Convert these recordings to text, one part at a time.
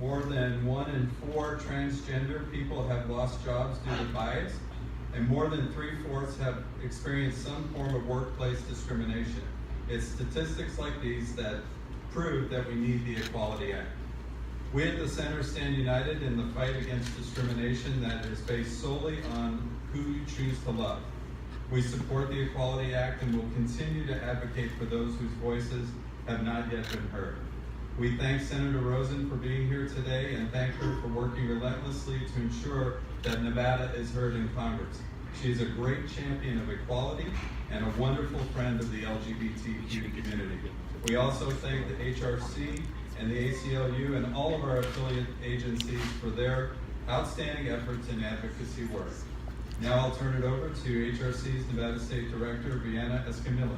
More than 1 in 4 transgender people have lost jobs due to bias, and more than 3/4 have experienced some form of workplace discrimination. It's statistics like these that prove that we need the Equality Act. We at the Center stand united in the fight against discrimination that is based solely on who you choose to love. We support the Equality Act and will continue to advocate for those whose voices have not yet been heard. We thank Senator Rosen for being here today and thank her for working relentlessly to ensure that Nevada is heard in Congress. She is a great champion of equality and a wonderful friend of the LGBTQ community. We also thank the HRC and the ACLU and all of our affiliate agencies for their outstanding efforts in advocacy work. Now I'll turn it over to HRC's Nevada State Director, Breanna Tamia.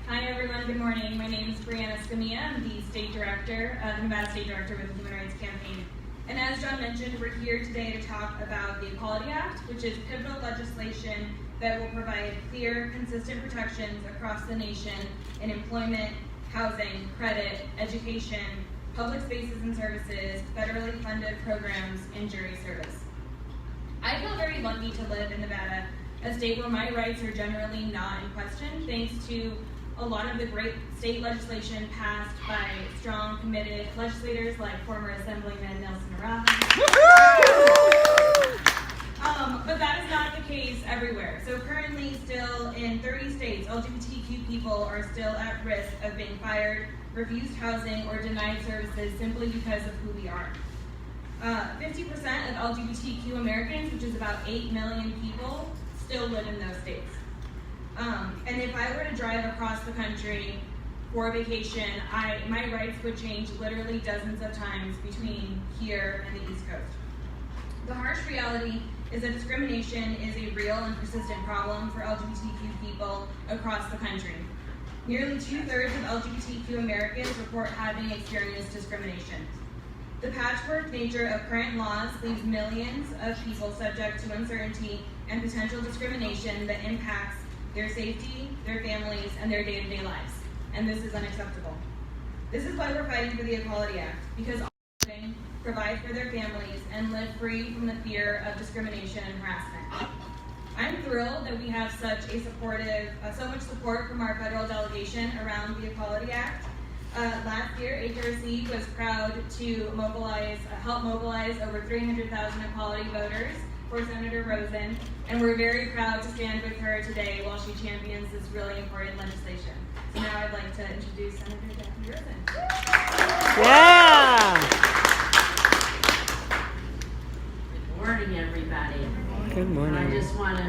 Hi everyone, good morning. My name is Breanna Tamia. I'm the State Director, the Nevada State Director with the Human Rights Campaign. And as John mentioned, we're here today to talk about the Equality Act, which is pivotal legislation that will provide clear, consistent protections across the nation in employment, housing, credit, education, public spaces and services, federally funded programs, and jury service. I feel very lucky to live in Nevada, a state where my rights are generally not in question, thanks to a lot of the great state legislation passed by strong, committed legislators like former Assemblyman Nelson Arroyo. But that is not the case everywhere. So currently, still in 30 states, LGBTQ people are still at risk of being fired, refused housing, or denied services simply because of who we are. 50% of LGBTQ Americans, which is about 8 million people, still live in those states. And if I were to drive across the country for vacation, my rights would change literally dozens of times between here and the East Coast. The harsh reality is that discrimination is a real and persistent problem for LGBTQ people across the country. Nearly 2/3 of LGBTQ Americans report having experienced discrimination. The patchwork nature of current laws leaves millions of people subject to uncertainty and potential discrimination that impacts their safety, their families, and their day-to-day lives. And this is unacceptable. This is why we're fighting for the Equality Act, because all children provide for their families and live free from the fear of discrimination and harassment. I'm thrilled that we have such a so much support from our federal delegation around the Equality Act. Last year, HRC was proud to help mobilize over 300,000 equality voters for Senator Rosen, and we're very proud to stand with her today while she champions this really important legislation. So now I'd like to introduce Senator Jacky Rosen. Yeah! Good morning, everybody. Good morning. I just want to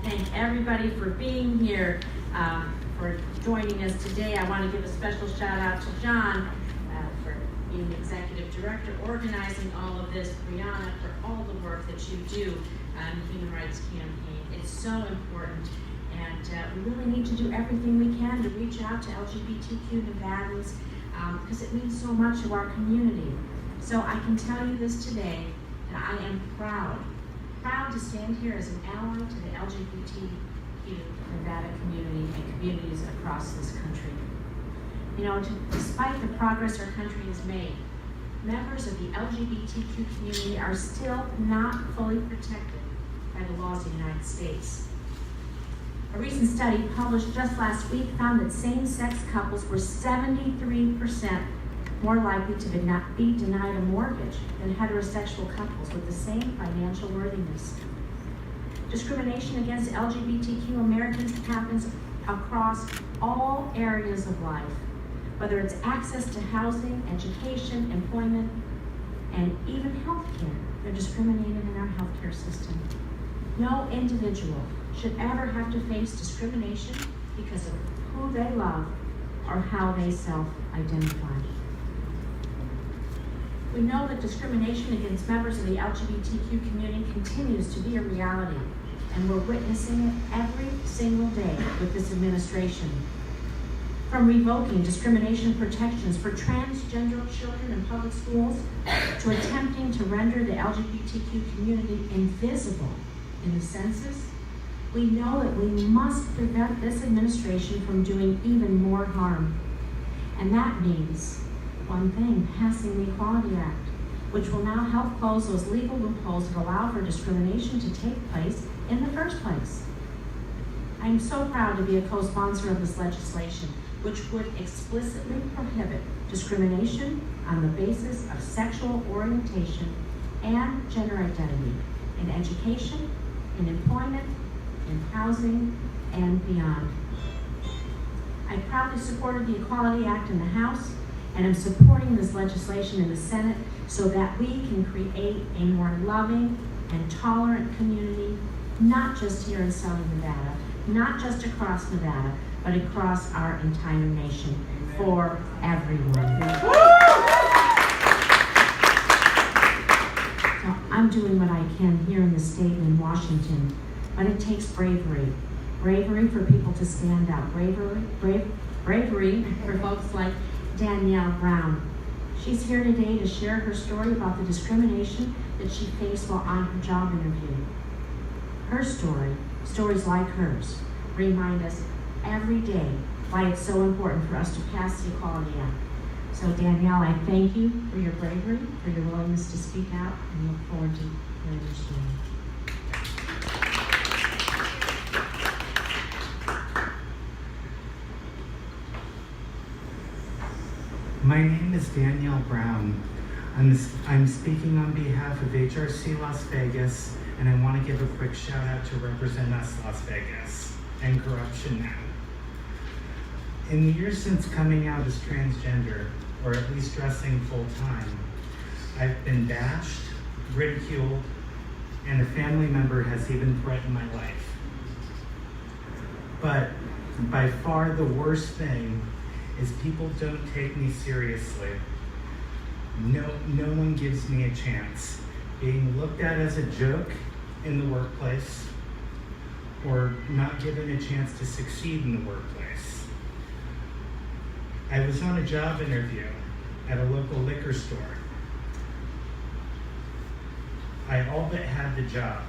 thank everybody for being here, for joining us today. I want to give a special shout out to John for being the executive director, organizing all of this, Breanna for all the work that you do on the Human Rights Campaign. It's so important, and we really need to do everything we can to reach out to LGBTQ Nevadans because it means so much to our community. So I can tell you this today, that I am proud to stand here as an ally to the LGBTQ Nevada community and communities across this country. You know, despite the progress our country has made, members of the LGBTQ community are still not fully protected by the laws of the United States. A recent study published just last week found that same-sex couples were 73% more likely to be denied a mortgage than heterosexual couples with the same financial worthiness. Discrimination against LGBTQ Americans happens across all areas of life, whether it's access to housing, education, employment, and even healthcare. They're discriminated in our healthcare system. No individual should ever have to face discrimination because of who they love or how they self-identify. We know that discrimination against members of the LGBTQ community continues to be a reality, and we're witnessing it every single day with this administration. From revoking discrimination protections for transgender children in public schools to attempting to render the LGBTQ community invisible in the census, we know that we must prevent this administration from doing even more harm. And that means one thing, passing the Equality Act, which will now help close those legal loopholes that allow for discrimination to take place in the first place. I'm so proud to be a co-sponsor of this legislation, which would explicitly prohibit discrimination on the basis of sexual orientation and gender identity in education, in employment, in housing, and beyond. I proudly supported the Equality Act in the House, and I'm supporting this legislation in the Senate so that we can create a more loving and tolerant community, not just here in Southern Nevada, not just across Nevada, but across our entire nation, for everyone. So I'm doing what I can here in the state and in Washington, but it takes bravery. Bravery for people to stand up. Bravery for folks like Danielle Brown. She's here today to share her story about the discrimination that she faced while on her job interview. Her story, stories like hers, remind us every day why it's so important for us to pass the Equality Act. So Danielle, I thank you for your bravery, for your willingness to speak out, and look forward to hearing your story. My name is Danielle Brown. I'm speaking on behalf of HRC Las Vegas, and I want to give a quick shout out to Represent Us Las Vegas and Corruption Now. In the years since coming out as transgender, or at least dressing full time, I've been bashed, ridiculed, and a family member has even threatened my life. But by far the worst thing is people don't take me seriously. No one gives me a chance. Being looked at as a joke in the workplace, or not given a chance to succeed in the workplace. I was on a job interview at a local liquor store. I all but had the job.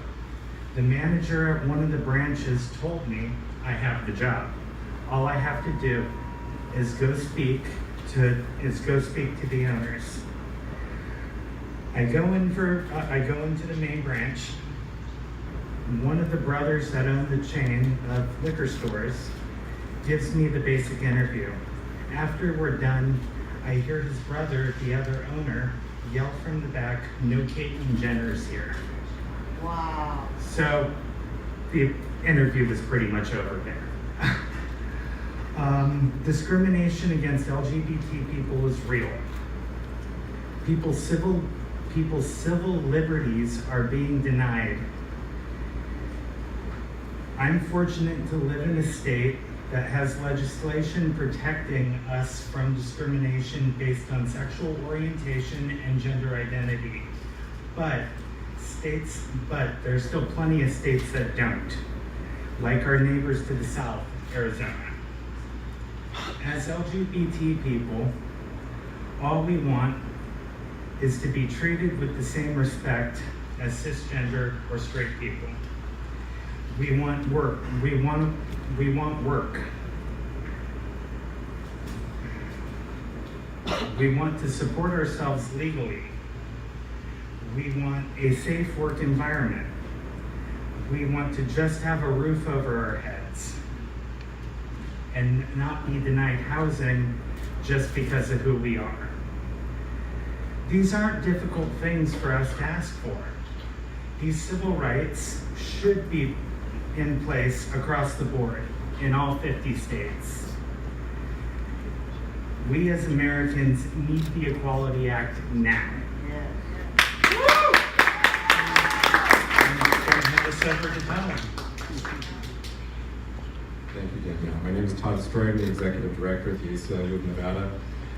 The manager at one of the branches told me I have the job. All I have to do is go speak to the owners. I go into the main branch. One of the brothers that own the chain of liquor stores gives me the basic interview. After we're done, I hear his brother, the other owner, yell from the back, "No Caitlyn Jenner's here." Wow. So the interview was pretty much over there. Discrimination against LGBT people is real. People's civil liberties are being denied. I'm fortunate to live in a state that has legislation protecting us from discrimination based on sexual orientation and gender identity. But there's still plenty of states that don't, like our neighbors to the south, Arizona. As LGBT people, all we want is to be treated with the same respect as cisgender or straight people. We want work. We want work. We want to support ourselves legally. We want a safe work environment. We want to just have a roof over our heads and not be denied housing just because of who we are. These aren't difficult things for us to ask for. These civil rights should be in place across the board in all 50 states. We as Americans need the Equality Act now. Thank you, Danielle. My name is Todd Stroy. I'm the Executive Director at the ACLU of Nevada.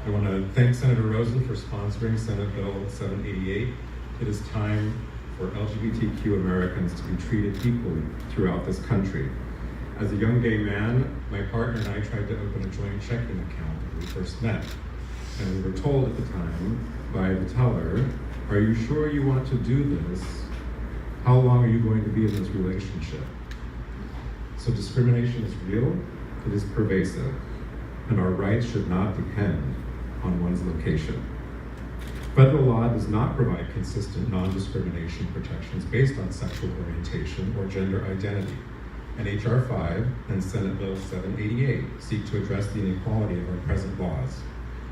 I want to thank Senator Rosen for sponsoring Senate Bill 788. It is time for LGBTQ Americans to be treated equally throughout this country. As a young gay man, my partner and I tried to open a joint checking account when we first met. And we were told at the time by the teller, "Are you sure you want to do this? How long are you going to be in this relationship?" So discrimination is real, it is pervasive. and our rights should not depend on one's location. Federal law does not provide consistent non-discrimination protections based on sexual orientation or gender identity, and H.R. 5 and Senate Bill 788 seek to address the inequality of our present laws.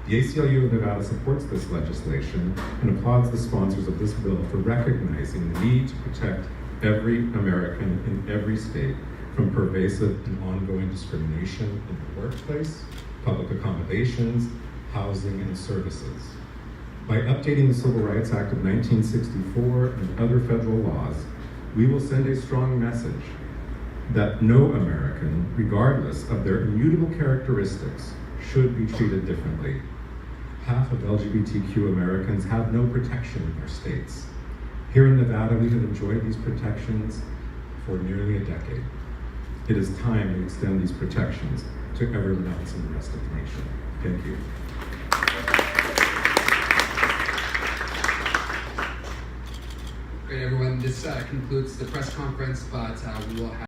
The ACLU of Nevada supports this legislation and applauds the sponsors of this bill for recognizing the need to protect every American in every state from pervasive and ongoing discrimination in the workplace, public accommodations, housing, and services. By updating the Civil Rights Act of 1964 and other federal laws, we will send a strong message that no American, regardless of their immutable characteristics, should be treated differently. Half of LGBTQ Americans have no protection in their states. Here in Nevada, we have enjoyed these protections for nearly a decade. It is time to extend these protections to everyone else in the rest of the nation. Thank you. Great, everyone. This concludes the press conference, but we will have